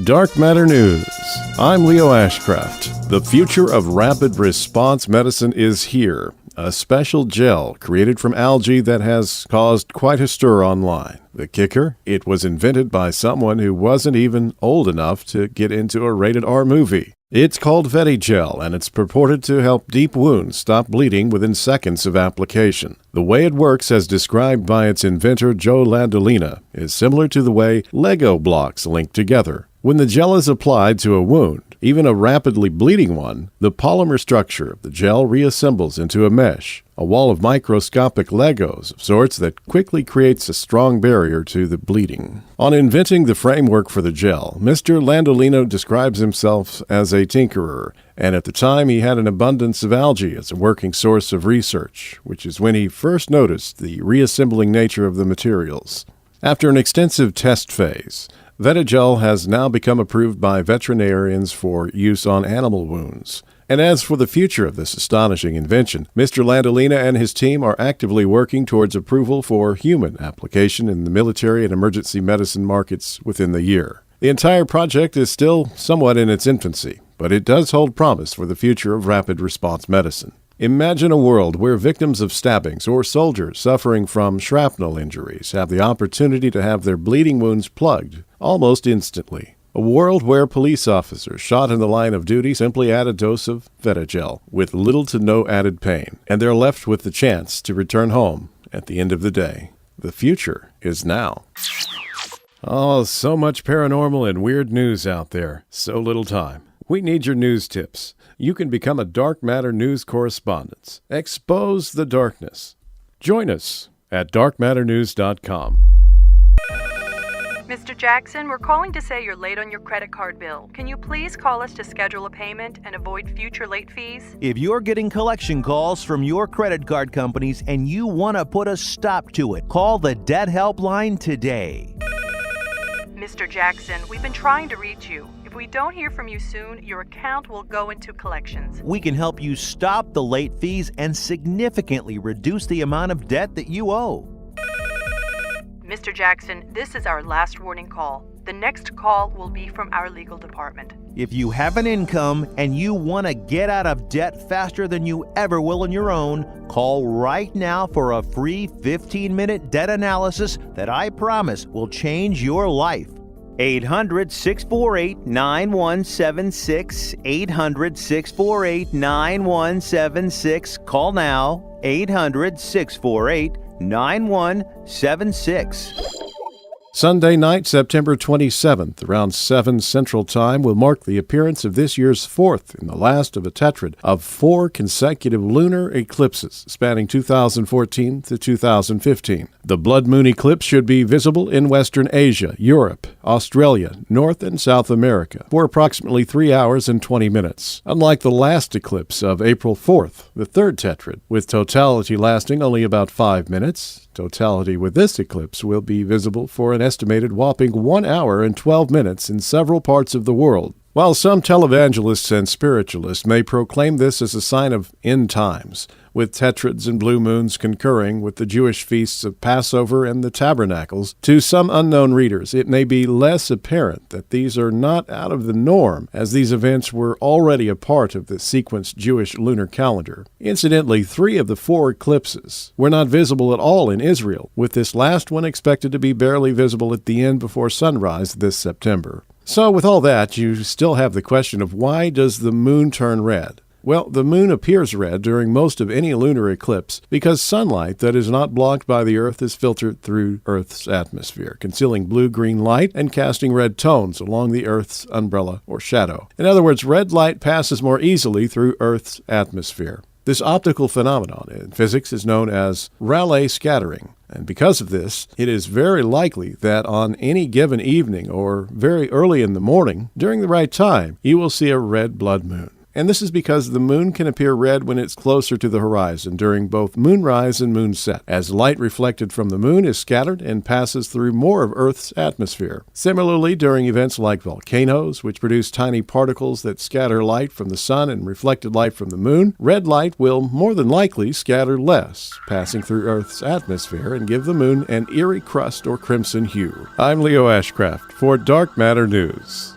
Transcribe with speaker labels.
Speaker 1: Dark Matter News. I'm Leo Ashcraft. The future of rapid response medicine is here. A special gel created from algae that has caused quite a stir online. The kicker? It was invented by someone who wasn't even old enough to get into a rated R movie. It's called VetiGel, and it's purported to help deep wounds stop bleeding within seconds of application. The way it works, as described by its inventor Joe Landolina, is similar to the way Lego blocks link together. When the gel is applied to a wound, even a rapidly bleeding one, the polymer structure of the gel reassembles into a mesh, a wall of microscopic Legos of sorts that quickly creates a strong barrier to the bleeding. On inventing the framework for the gel, Mr. Landolino describes himself as a tinkerer, and at the time he had an abundance of algae as a working source of research, which is when he first noticed the reassembling nature of the materials. After an extensive test phase, VetiGel has now become approved by veterinarians for use on animal wounds. And as for the future of this astonishing invention, Mr. Landolina and his team are actively working towards approval for human application in the military and emergency medicine markets within the year. The entire project is still somewhat in its infancy, but it does hold promise for the future of rapid response medicine. Imagine a world where victims of stabbings or soldiers suffering from shrapnel injuries have the opportunity to have their bleeding wounds plugged almost instantly. A world where police officers shot in the line of duty simply add a dose of VetiGel with little to no added pain, and they're left with the chance to return home at the end of the day. The future is now. Oh, so much paranormal and weird news out there. So little time. We need your news tips. You can become a Dark Matter news correspondent. Expose the darkness. Join us at darkmatternews.com.
Speaker 2: Mr. Jackson, we're calling to say you're late on your credit card bill. Can you please call us to schedule a payment and avoid future late fees?
Speaker 3: If you're getting collection calls from your credit card companies and you want to put a stop to it, call the Debt Helpline today.
Speaker 2: Mr. Jackson, we've been trying to reach you. If we don't hear from you soon, your account will go into collections.
Speaker 3: We can help you stop the late fees and significantly reduce the amount of debt that you owe.
Speaker 2: Mr. Jackson, this is our last warning call. The next call will be from our legal department.
Speaker 3: If you have an income and you want to get out of debt faster than you ever will on your own, call right now for a free 15-minute debt analysis that I promise will change your life. 800-648-9176, 800-648-9176. Call now, 800-648-9176.
Speaker 1: Sunday night, September 27th, around 7 Central Time, will mark the appearance of this year's fourth and the last of a tetrad of 4 consecutive lunar eclipses spanning 2014 to 2015. The blood moon eclipse should be visible in Western Asia, Europe, Australia, North and South America for approximately 3 hours and 20 minutes. Unlike the last eclipse of April 4th, the third tetrad, with totality lasting only about 5 minutes, totality with this eclipse will be visible for an estimated whopping 1 hour and 12 minutes in several parts of the world. While some televangelists and spiritualists may proclaim this as a sign of end times, with tetrads and blue moons concurring with the Jewish feasts of Passover and the Tabernacles, to some unknown readers it may be less apparent that these are not out of the norm, as these events were already a part of the sequenced Jewish lunar calendar. Incidentally, 3 of the 4 eclipses were not visible at all in Israel, with this last one expected to be barely visible at the end before sunrise this September. So with all that, you still have the question of why does the moon turn red? Well, the moon appears red during most of any lunar eclipse because sunlight that is not blocked by the Earth is filtered through Earth's atmosphere, concealing blue-green light and casting red tones along the Earth's umbrella or shadow. In other words, red light passes more easily through Earth's atmosphere. This optical phenomenon in physics is known as Rayleigh scattering, and because of this, it is very likely that on any given evening or very early in the morning, during the right time, you will see a red blood moon. And this is because the moon can appear red when it's closer to the horizon during both moonrise and moonset, as light reflected from the moon is scattered and passes through more of Earth's atmosphere. Similarly, during events like volcanoes, which produce tiny particles that scatter light from the sun and reflected light from the moon, red light will more than likely scatter less, passing through Earth's atmosphere and give the moon an eerie crust or crimson hue. I'm Leo Ashcraft for Dark Matter News.